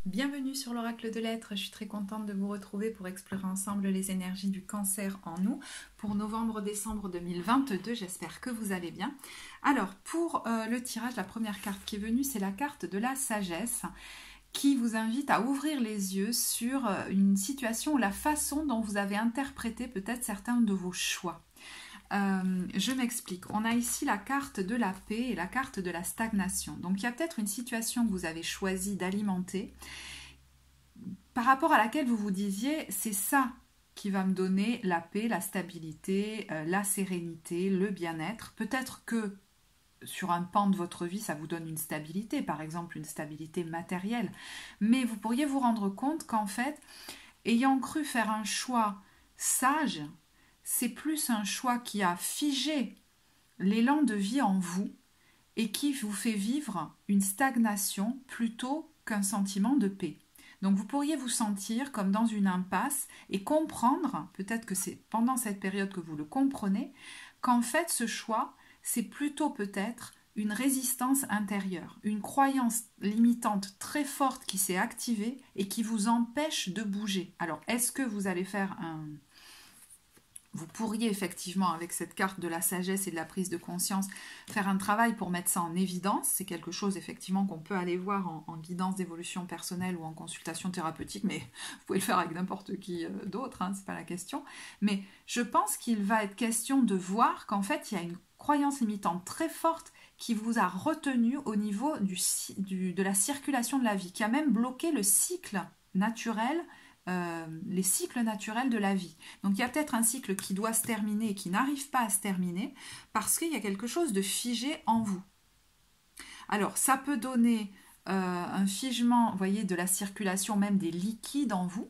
Bienvenue sur l'Oracle de l'Être, je suis très contente de vous retrouver pour explorer ensemble les énergies du cancer en nous pour novembre-décembre 2022, j'espère que vous allez bien. Alors pour le tirage, la première carte qui est venue, c'est la carte de la sagesse qui vous invite à ouvrir les yeux sur une situation ou la façon dont vous avez interprété peut-être certains de vos choix. Je m'explique. On a ici la carte de la paix et la carte de la stagnation. Donc il y a peut-être une situation que vous avez choisi d'alimenter par rapport à laquelle vous vous disiez c'est ça qui va me donner la paix, la stabilité, la sérénité, le bien-être. Peut-être que sur un pan de votre vie, ça vous donne une stabilité, par exemple une stabilité matérielle. Mais vous pourriez vous rendre compte qu'en fait, ayant cru faire un choix sage, c'est plus un choix qui a figé l'élan de vie en vous et qui vous fait vivre une stagnation plutôt qu'un sentiment de paix. Donc vous pourriez vous sentir comme dans une impasse et comprendre, peut-être que c'est pendant cette période que vous le comprenez, qu'en fait ce choix, c'est plutôt peut-être une résistance intérieure, une croyance limitante très forte qui s'est activée et qui vous empêche de bouger. Alors est-ce que vous allez faire un... Vous pourriez effectivement, avec cette carte de la sagesse et de la prise de conscience, faire un travail pour mettre ça en évidence. C'est quelque chose effectivement qu'on peut aller voir en guidance d'évolution personnelle ou en consultation thérapeutique, mais vous pouvez le faire avec n'importe qui d'autre, c'est pas la question. Mais je pense qu'il va être question de voir qu'en fait, il y a une croyance limitante très forte qui vous a retenu au niveau de la circulation de la vie, qui a même bloqué le cycle naturel, les cycles naturels de la vie. Donc il y a peut-être un cycle qui doit se terminer et qui n'arrive pas à se terminer parce qu'il y a quelque chose de figé en vous. Alors ça peut donner un figement, vous voyez, de la circulation même des liquides en vous,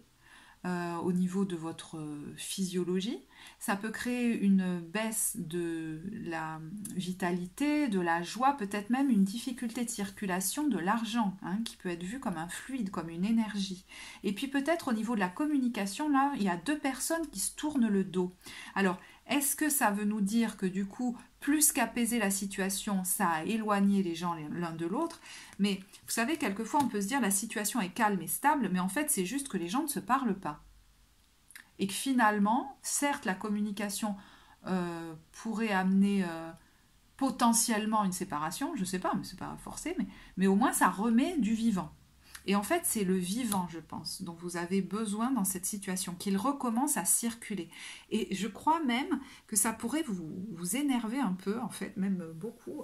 au niveau de votre physiologie. Ça peut créer une baisse de la vitalité, de la joie, peut-être même une difficulté de circulation de l'argent, qui peut être vu comme un fluide, comme une énergie. Et puis peut-être au niveau de la communication, là, il y a deux personnes qui se tournent le dos. Alors, est-ce que ça veut nous dire que du coup, plus qu'apaiser la situation, ça a éloigné les gens l'un de l'autre? Mais vous savez, quelquefois on peut se dire la situation est calme et stable, mais en fait c'est juste que les gens ne se parlent pas. Et que finalement, certes la communication pourrait amener potentiellement une séparation, je ne sais pas, mais c'est pas forcé, mais au moins ça remet du vivant. Et en fait, c'est le vivant, je pense, dont vous avez besoin dans cette situation, qu'il recommence à circuler. Et je crois même que ça pourrait vous énerver un peu, en fait, même beaucoup,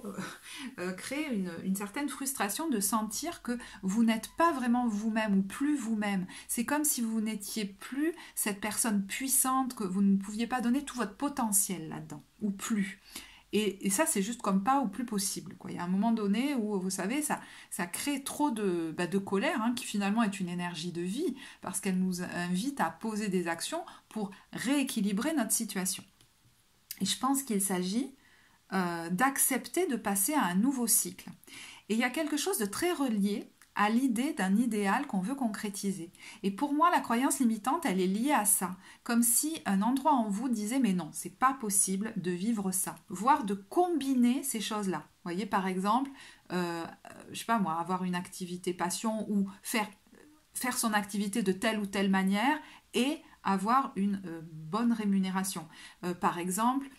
créer une certaine frustration de sentir que vous n'êtes pas vraiment vous-même ou plus vous-même. C'est comme si vous n'étiez plus cette personne puissante, que vous ne pouviez pas donner tout votre potentiel là-dedans, ou plus. Et ça, c'est juste comme pas ou plus possible, quoi. Il y a un moment donné où, vous savez, ça crée trop de colère, qui finalement est une énergie de vie, parce qu'elle nous invite à poser des actions pour rééquilibrer notre situation. Et je pense qu'il s'agit d'accepter de passer à un nouveau cycle. Et il y a quelque chose de très relié à l'idée d'un idéal qu'on veut concrétiser. Et pour moi, la croyance limitante, elle est liée à ça. Comme si un endroit en vous disait, mais non, c'est pas possible de vivre ça. Voire de combiner ces choses-là. Vous voyez, par exemple, je sais pas moi, avoir une activité passion ou faire son activité de telle ou telle manière et avoir une bonne rémunération. Par exemple,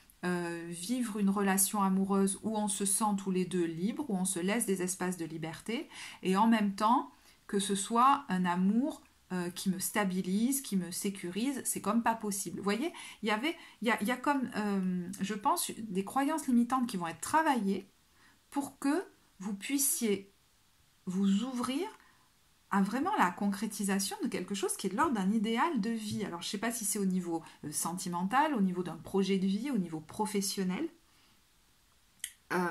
vivre une relation amoureuse où on se sent tous les deux libres, où on se laisse des espaces de liberté, et en même temps que ce soit un amour qui me stabilise, qui me sécurise, c'est comme pas possible. Vous voyez, il y a comme, je pense, des croyances limitantes qui vont être travaillées pour que vous puissiez vous ouvrir à vraiment la concrétisation de quelque chose qui est de l'ordre d'un idéal de vie. Alors je ne sais pas si c'est au niveau sentimental, au niveau d'un projet de vie, au niveau professionnel,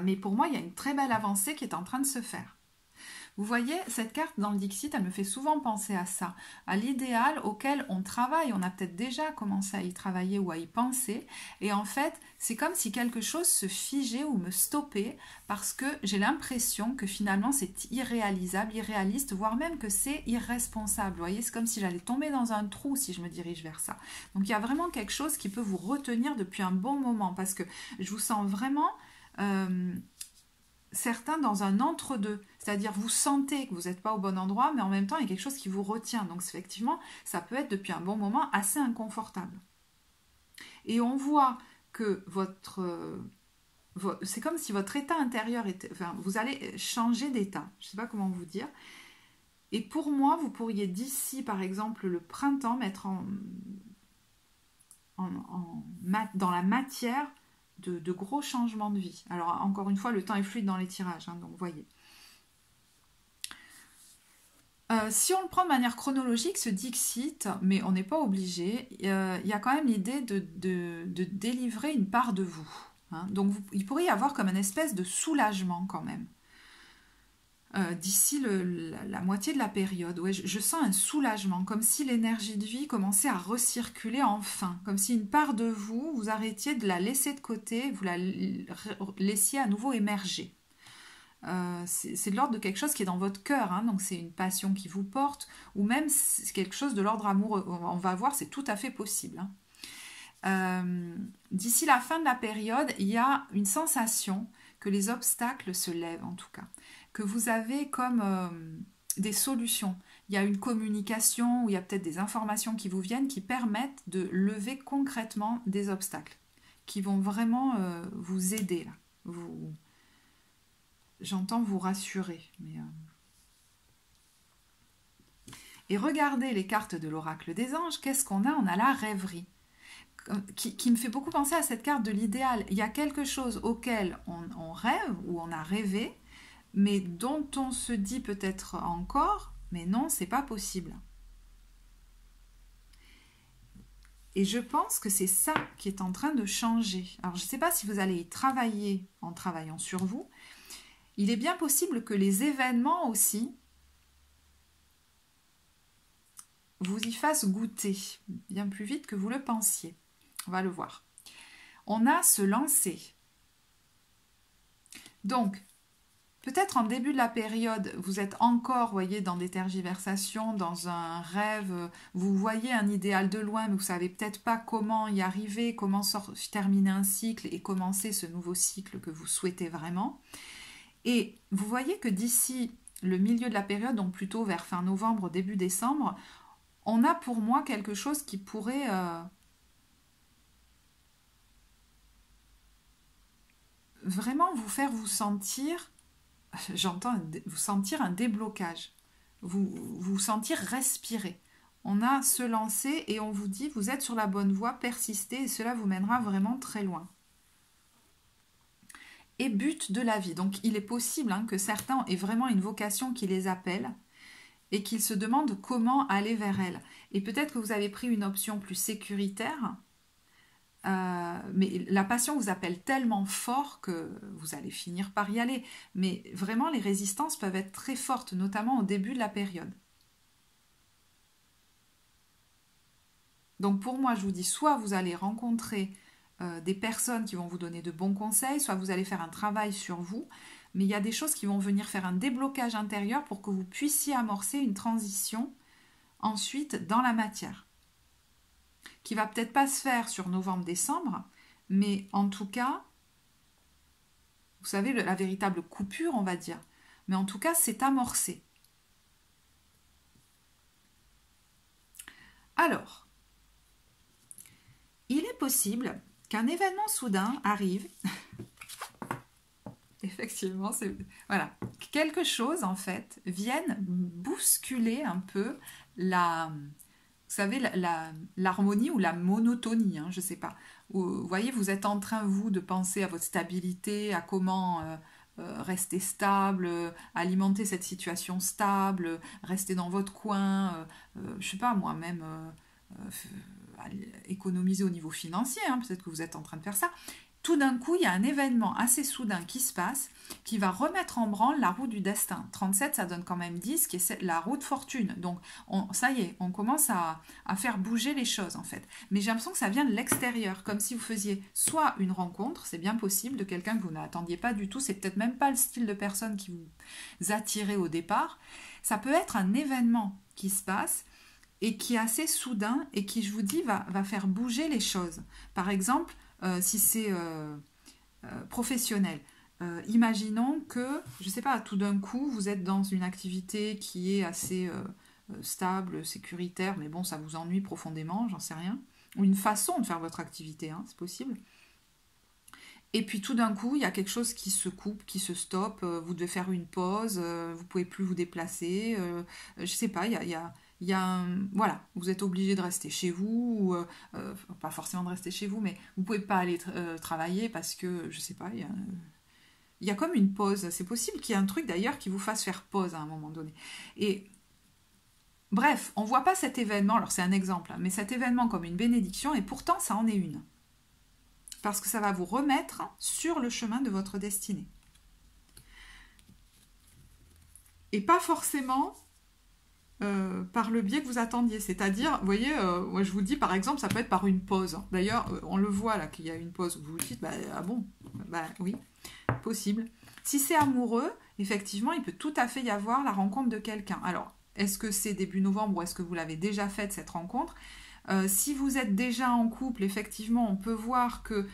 mais pour moi il y a une très belle avancée qui est en train de se faire. Vous voyez, cette carte dans le Dixit, elle me fait souvent penser à ça, à l'idéal auquel on travaille. On a peut-être déjà commencé à y travailler ou à y penser. Et en fait, c'est comme si quelque chose se figeait ou me stoppait parce que j'ai l'impression que finalement c'est irréalisable, irréaliste, voire même que c'est irresponsable. Vous voyez, c'est comme si j'allais tomber dans un trou si je me dirige vers ça. Donc il y a vraiment quelque chose qui peut vous retenir depuis un bon moment parce que je vous sens vraiment... certains dans un entre-deux. C'est-à-dire, vous sentez que vous n'êtes pas au bon endroit, mais en même temps, il y a quelque chose qui vous retient. Donc, effectivement, ça peut être depuis un bon moment assez inconfortable. Et on voit que c'est comme si votre état intérieur était... Enfin, vous allez changer d'état. Je ne sais pas comment vous dire. Et pour moi, vous pourriez d'ici, par exemple, le printemps, mettre dans la matière de gros changements de vie. Alors, encore une fois, le temps est fluide dans les tirages, hein, donc voyez. Si on le prend de manière chronologique, ce Dixit, mais on n'est pas obligé, il y a quand même l'idée de délivrer une part de vous. Hein. Donc, il pourrait y avoir comme une espèce de soulagement quand même. D'ici la moitié de la période, ouais, je sens un soulagement, comme si l'énergie de vie commençait à recirculer enfin, comme si une part de vous, vous arrêtiez de la laisser de côté, vous la laissiez à nouveau émerger. C'est de l'ordre de quelque chose qui est dans votre cœur, hein, donc c'est une passion qui vous porte, ou même c'est quelque chose de l'ordre amoureux. On va voir, c'est tout à fait possible. Hein. D'ici la fin de la période, il y a une sensation que les obstacles se lèvent en tout cas, que vous avez comme des solutions. Il y a une communication, ou il y a peut-être des informations qui vous viennent qui permettent de lever concrètement des obstacles, qui vont vraiment vous aider là. J'entends vous rassurer. Et regardez les cartes de l'oracle des anges, qu'est-ce qu'on a? On a la rêverie, qui me fait beaucoup penser à cette carte de l'idéal. Il y a quelque chose auquel on rêve, ou on a rêvé, mais dont on se dit peut-être encore, mais non, c'est pas possible. Et je pense que c'est ça qui est en train de changer. Alors, je ne sais pas si vous allez y travailler en travaillant sur vous. Il est bien possible que les événements aussi vous y fassent goûter bien plus vite que vous le pensiez. On va le voir. On a se lancer. Donc, peut-être en début de la période, vous êtes encore, voyez, dans des tergiversations, dans un rêve, vous voyez un idéal de loin, mais vous ne savez peut-être pas comment y arriver, comment terminer un cycle et commencer ce nouveau cycle que vous souhaitez vraiment. Et vous voyez que d'ici le milieu de la période, donc plutôt vers fin novembre, début décembre, on a pour moi quelque chose qui pourrait vraiment vous faire vous sentir, j'entends vous sentir un déblocage, vous sentir respirer. On a se lancer et on vous dit vous êtes sur la bonne voie, persistez et cela vous mènera vraiment très loin. Et but de la vie. Donc il est possible que certains aient vraiment une vocation qui les appelle et qu'ils se demandent comment aller vers elle. Et peut-être que vous avez pris une option plus sécuritaire, mais la passion vous appelle tellement fort que vous allez finir par y aller. Mais vraiment, les résistances peuvent être très fortes, notamment au début de la période. Donc pour moi, je vous dis, soit vous allez rencontrer des personnes qui vont vous donner de bons conseils, soit vous allez faire un travail sur vous, mais il y a des choses qui vont venir faire un déblocage intérieur pour que vous puissiez amorcer une transition ensuite dans la matière, qui va peut-être pas se faire sur novembre-décembre, mais en tout cas, vous savez, la véritable coupure, on va dire, mais en tout cas, c'est amorcé. Alors, il est possible qu'un événement soudain arrive. Effectivement, c'est voilà, quelque chose en fait vienne bousculer un peu vous savez, l'harmonie ou la monotonie, hein, je ne sais pas. Vous voyez, vous êtes en train, vous, de penser à votre stabilité, à comment rester stable, alimenter cette situation stable, rester dans votre coin, je ne sais pas, moi-même, économiser au niveau financier, hein, peut-être que vous êtes en train de faire ça. Tout d'un coup, il y a un événement assez soudain qui se passe, qui va remettre en branle la roue du destin. 37, ça donne quand même 10, qui est la roue de fortune. Donc, ça y est, on commence à faire bouger les choses, en fait. Mais j'ai l'impression que ça vient de l'extérieur, comme si vous faisiez soit une rencontre, c'est bien possible, de quelqu'un que vous n'attendiez pas du tout, c'est peut-être même pas le style de personne qui vous attirait au départ. Ça peut être un événement qui se passe, et qui est assez soudain, et qui, je vous dis, va faire bouger les choses. Par exemple, si c'est professionnel, Imaginons que, je ne sais pas, tout d'un coup, vous êtes dans une activité qui est assez stable, sécuritaire, mais bon, ça vous ennuie profondément, j'en sais rien. Ou une façon de faire votre activité, hein, c'est possible. Et puis tout d'un coup, il y a quelque chose qui se coupe, qui se stoppe, vous devez faire une pause, vous pouvez plus vous déplacer, je sais pas, voilà, vous êtes obligé de rester chez vous, ou, pas forcément de rester chez vous, mais vous pouvez pas aller travailler parce que, je sais pas, il y a comme une pause. C'est possible qu'il y ait un truc d'ailleurs qui vous fasse faire pause à un moment donné. Et bref, on voit pas cet événement, alors c'est un exemple, hein, mais cet événement comme une bénédiction, et pourtant ça en est une. Parce que ça va vous remettre sur le chemin de votre destinée. Et pas forcément par le biais que vous attendiez. C'est-à-dire, vous voyez, moi je vous dis par exemple, ça peut être par une pause. D'ailleurs, on le voit là qu'il y a une pause. Vous vous dites, bah, ah bon, bah oui, possible. Si c'est amoureux, effectivement, il peut tout à fait y avoir la rencontre de quelqu'un. Alors, est-ce que c'est début novembre ou est-ce que vous l'avez déjà faite cette rencontre ? Si vous êtes déjà en couple, effectivement, on peut voir que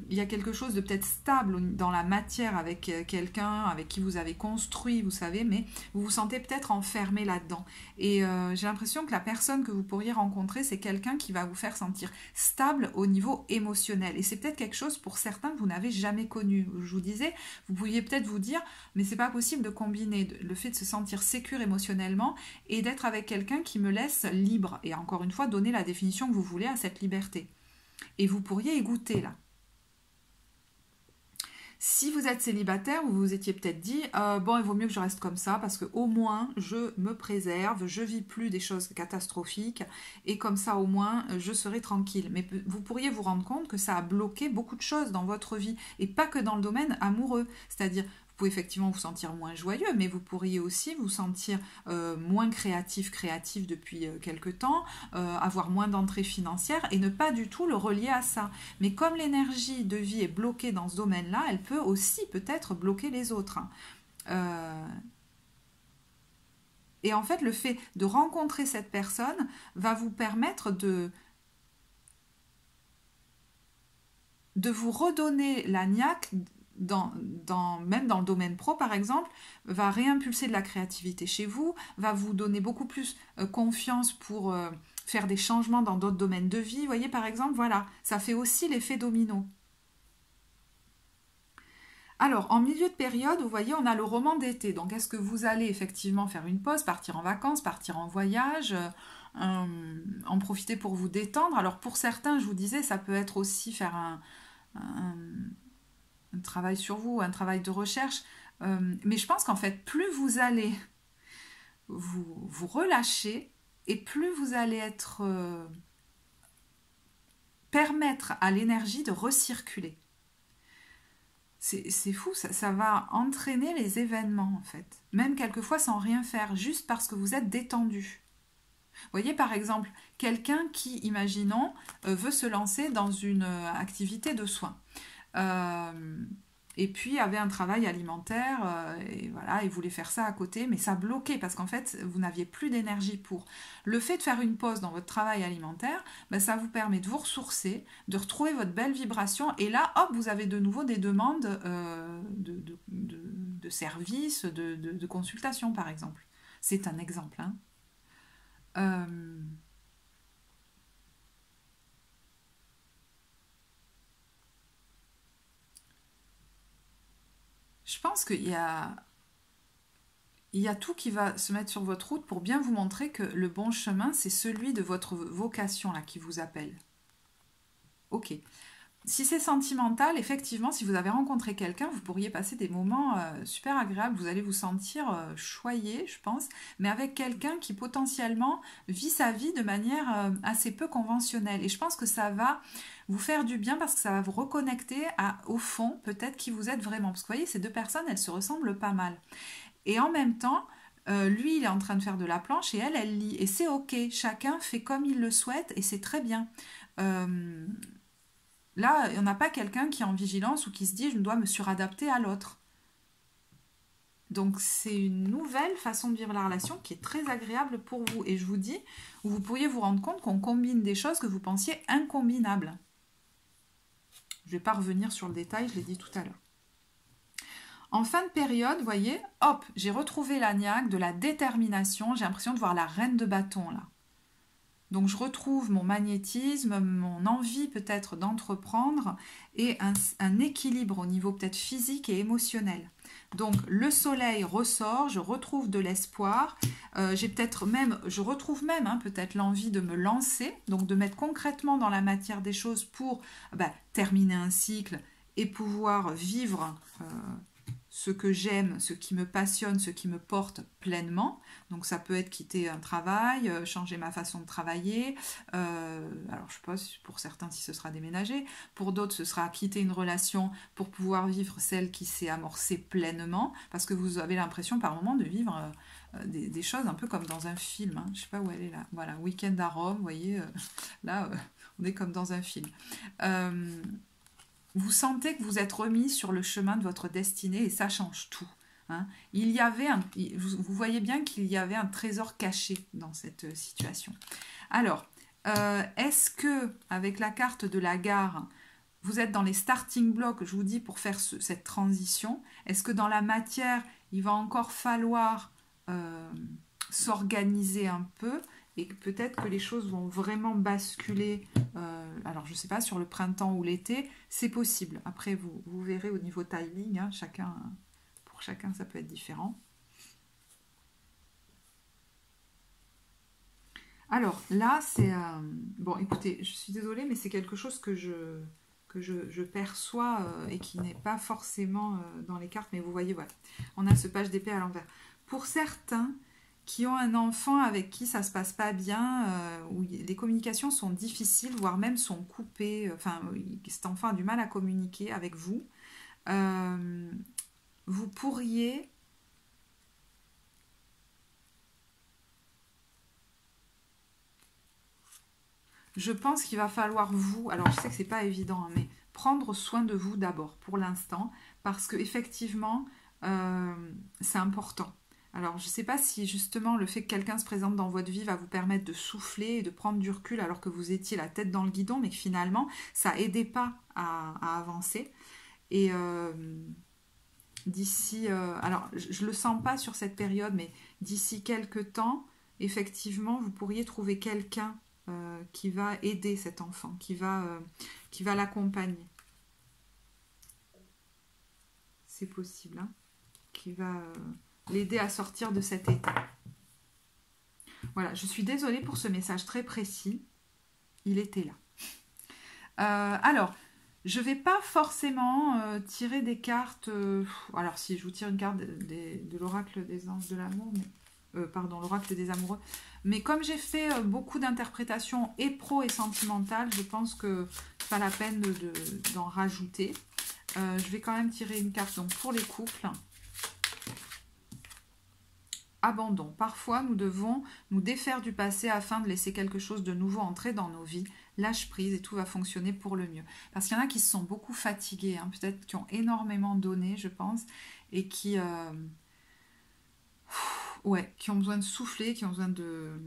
il y a quelque chose de peut-être stable dans la matière avec quelqu'un avec qui vous avez construit, vous savez, mais vous vous sentez peut-être enfermé là-dedans. Et j'ai l'impression que la personne que vous pourriez rencontrer, c'est quelqu'un qui va vous faire sentir stable au niveau émotionnel. Et c'est peut-être quelque chose pour certains que vous n'avez jamais connu. Je vous disais, vous pourriez peut-être vous dire, mais c'est pas possible de combiner le fait de se sentir sécure émotionnellement et d'être avec quelqu'un qui me laisse libre. Et encore une fois, donner la définition que vous voulez à cette liberté. Et vous pourriez y goûter là. Si vous êtes célibataire, vous vous étiez peut-être dit bon, il vaut mieux que je reste comme ça parce que au moins je me préserve, je vis plus des choses catastrophiques et comme ça au moins je serai tranquille. Mais vous pourriez vous rendre compte que ça a bloqué beaucoup de choses dans votre vie et pas que dans le domaine amoureux. C'est-à-dire vous pouvez effectivement vous sentir moins joyeux, mais vous pourriez aussi vous sentir moins créatif depuis quelque temps, avoir moins d'entrées financières et ne pas du tout le relier à ça. Mais comme l'énergie de vie est bloquée dans ce domaine-là, elle peut aussi peut-être bloquer les autres. Et en fait, le fait de rencontrer cette personne va vous permettre de vous redonner la niaque même dans le domaine pro par exemple, va réimpulser de la créativité chez vous, va vous donner beaucoup plus confiance pour faire des changements dans d'autres domaines de vie. Vous voyez par exemple, voilà, ça fait aussi l'effet domino. Alors, en milieu de période, vous voyez, on a le roman d'été. Donc, est-ce que vous allez effectivement faire une pause, partir en vacances, partir en voyage, en profiter pour vous détendre? Alors, pour certains, je vous disais, ça peut être aussi faire un travail sur vous, un travail de recherche. Mais je pense qu'en fait, plus vous allez vous relâcher et plus vous allez être permettre à l'énergie de recirculer. C'est fou, ça va entraîner les événements en fait. Même quelquefois sans rien faire, juste parce que vous êtes détendu. Vous voyez par exemple, quelqu'un qui, imaginons, veut se lancer dans une activité de soins. Et puis avait un travail alimentaire et voilà, il voulait faire ça à côté, mais ça bloquait parce qu'en fait vous n'aviez plus d'énergie pour. Le fait de faire une pause dans votre travail alimentaire, ben, ça vous permet de vous ressourcer, de retrouver votre belle vibration et là hop vous avez de nouveau des demandes de services, de consultation par exemple. C'est un exemple. Hein. Je pense qu'il y a tout qui va se mettre sur votre route pour bien vous montrer que le bon chemin, c'est celui de votre vocation là qui vous appelle. Ok. Si c'est sentimental, effectivement, si vous avez rencontré quelqu'un, vous pourriez passer des moments super agréables. Vous allez vous sentir choyé, je pense, mais avec quelqu'un qui potentiellement vit sa vie de manière assez peu conventionnelle. Et je pense que ça va vous faire du bien parce que ça va vous reconnecter au fond, peut-être qui vous êtes vraiment. Parce que vous voyez, ces deux personnes, elles se ressemblent pas mal. Et en même temps, lui, il est en train de faire de la planche et elle lit. Et c'est ok, chacun fait comme il le souhaite et c'est très bien. Là, on n'a pas quelqu'un qui est en vigilance ou qui se dit « je dois me suradapter à l'autre ». Donc, c'est une nouvelle façon de vivre la relation qui est très agréable pour vous. Et je vous dis, vous pourriez vous rendre compte qu'on combine des choses que vous pensiez incombinables. Je ne vais pas revenir sur le détail, je l'ai dit tout à l'heure. En fin de période, vous voyez, hop, j'ai retrouvé la niaque, de la détermination. J'ai l'impression de voir la reine de bâton là. Donc je retrouve mon magnétisme, mon envie peut-être d'entreprendre et un équilibre au niveau peut-être physique et émotionnel. Donc le soleil ressort, je retrouve de l'espoir, je retrouve même peut-être l'envie de me lancer, donc de mettre concrètement dans la matière des choses pour terminer un cycle et pouvoir vivre ce que j'aime, ce qui me passionne, ce qui me porte pleinement. Donc ça peut être quitter un travail, changer ma façon de travailler. Alors je sais pas pour certains si ce sera déménager, pour d'autres ce sera quitter une relation pour pouvoir vivre celle qui s'est amorcée pleinement, parce que vous avez l'impression par moment de vivre des choses un peu comme dans un film. Je sais pas où elle est là. Voilà, Week-end à Rome, vous voyez, là on est comme dans un film. Vous sentez que vous êtes remis sur le chemin de votre destinée et ça change tout. Vous voyez bien qu'il y avait un trésor caché dans cette situation. Alors, est-ce que avec la carte de la gare, vous êtes dans les starting blocks, je vous dis, pour faire cette transition? Est-ce que dans la matière, il va encore falloir s'organiser un peu et peut-être que les choses vont vraiment basculer, alors je ne sais pas, sur le printemps ou l'été, c'est possible. Après, vous verrez au niveau timing, pour chacun ça peut être différent. Alors là, c'est... bon, écoutez, je suis désolée, mais c'est quelque chose que je perçois et qui n'est pas forcément dans les cartes, mais vous voyez, voilà, on a ce page d'épée à l'envers. Pour certains qui ont un enfant avec qui ça se passe pas bien, où les communications sont difficiles, voire même sont coupées, cet enfant a du mal à communiquer avec vous, vous pourriez je pense qu'il va falloir alors je sais que c'est pas évident, mais prendre soin de vous d'abord pour l'instant, parce que effectivement c'est important. Alors, je ne sais pas si justement le fait que quelqu'un se présente dans votre vie va vous permettre de souffler et de prendre du recul alors que vous étiez la tête dans le guidon, mais que finalement, ça n'aidait pas à avancer. Et d'ici... alors, je ne le sens pas sur cette période, mais d'ici quelques temps, effectivement, vous pourriez trouver quelqu'un qui va aider cet enfant, qui va l'accompagner. C'est possible, qui va... l'aider à sortir de cet état. Voilà, je suis désolée pour ce message très précis. Il était là. Alors, je ne vais pas forcément tirer des cartes... alors, si je vous tire une carte de l'oracle des anges de l'amour, pardon, l'oracle des amoureux. Mais comme j'ai fait beaucoup d'interprétations et pro et sentimentales, je pense que c'est pas la peine d'en rajouter. Je vais quand même tirer une carte donc, pour les couples. Abandon. Parfois, nous devons nous défaire du passé afin de laisser quelque chose de nouveau entrer dans nos vies. Lâche prise et tout va fonctionner pour le mieux. Parce qu'il y en a qui se sont beaucoup fatigués, peut-être qui ont énormément donné, je pense, et qui ont besoin de souffler, qui ont besoin de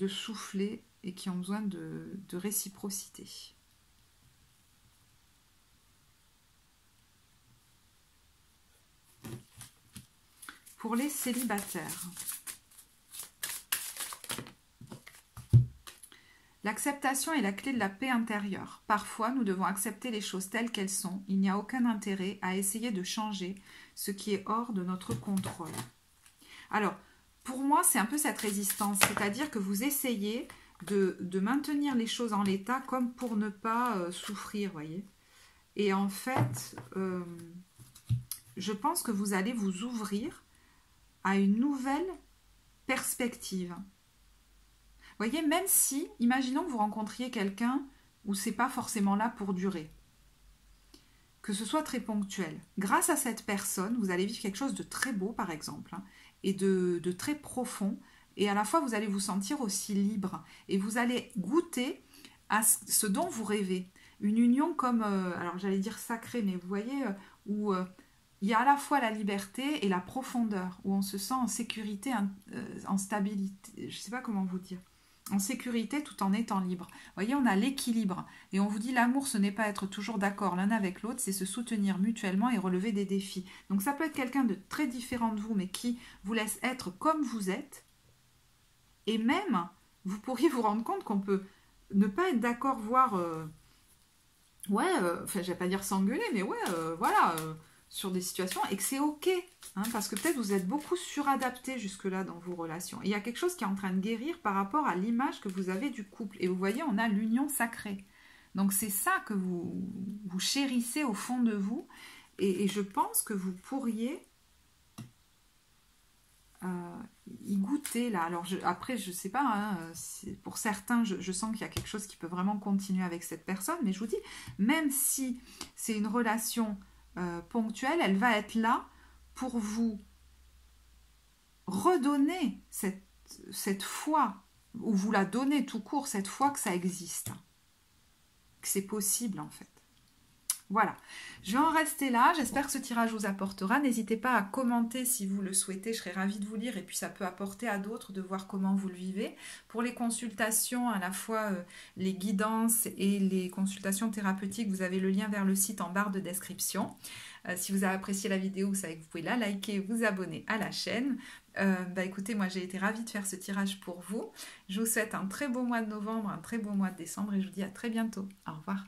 souffler et qui ont besoin de réciprocité. Pour les célibataires, l'acceptation est la clé de la paix intérieure. Parfois, nous devons accepter les choses telles qu'elles sont. Il n'y a aucun intérêt à essayer de changer ce qui est hors de notre contrôle. Alors, pour moi, c'est un peu cette résistance, c'est-à-dire que vous essayez de maintenir les choses en l'état comme pour ne pas souffrir, voyez. Et en fait, je pense que vous allez vous ouvrir à une nouvelle perspective. Vous voyez, même si, imaginons que vous rencontriez quelqu'un où c'est pas forcément là pour durer, que ce soit très ponctuel. Grâce à cette personne, vous allez vivre quelque chose de très beau, par exemple, et de très profond, et à la fois, vous allez vous sentir aussi libre, et vous allez goûter à ce dont vous rêvez. Une union comme, alors j'allais dire sacrée, mais vous voyez, où... il y a à la fois la liberté et la profondeur, où on se sent en sécurité, en stabilité. Je ne sais pas comment vous dire. en sécurité tout en étant libre. Vous voyez, on a l'équilibre. Et on vous dit l'amour, ce n'est pas être toujours d'accord l'un avec l'autre, c'est se soutenir mutuellement et relever des défis. Donc ça peut être quelqu'un de très différent de vous, mais qui vous laisse être comme vous êtes. Et même, vous pourriez vous rendre compte qu'on peut ne pas être d'accord, voire... enfin, je vais pas dire s'engueuler, mais voilà... sur des situations et que c'est ok, hein, parce que peut-être vous êtes beaucoup suradapté jusque-là dans vos relations. Et il y a quelque chose qui est en train de guérir par rapport à l'image que vous avez du couple. Et vous voyez, on a l'union sacrée. Donc c'est ça que vous chérissez au fond de vous. Et je pense que vous pourriez y goûter là. Alors après, je sais pas, hein, pour certains, je sens qu'il y a quelque chose qui peut vraiment continuer avec cette personne. Mais je vous dis, même si c'est une relation... ponctuelle, elle va être là pour vous redonner cette foi, ou vous la donner tout court, cette foi que ça existe, que c'est possible en fait. Voilà, je vais en rester là, j'espère que ce tirage vous apportera, n'hésitez pas à commenter si vous le souhaitez, je serais ravie de vous lire et puis ça peut apporter à d'autres de voir comment vous le vivez. Pour les consultations, à la fois les guidances et les consultations thérapeutiques, vous avez le lien vers le site en barre de description. Si vous avez apprécié la vidéo, vous savez que vous pouvez la liker, vous abonner à la chaîne. Écoutez, moi j'ai été ravie de faire ce tirage pour vous. Je vous souhaite un très beau mois de novembre, un très beau mois de décembre et je vous dis à très bientôt. Au revoir.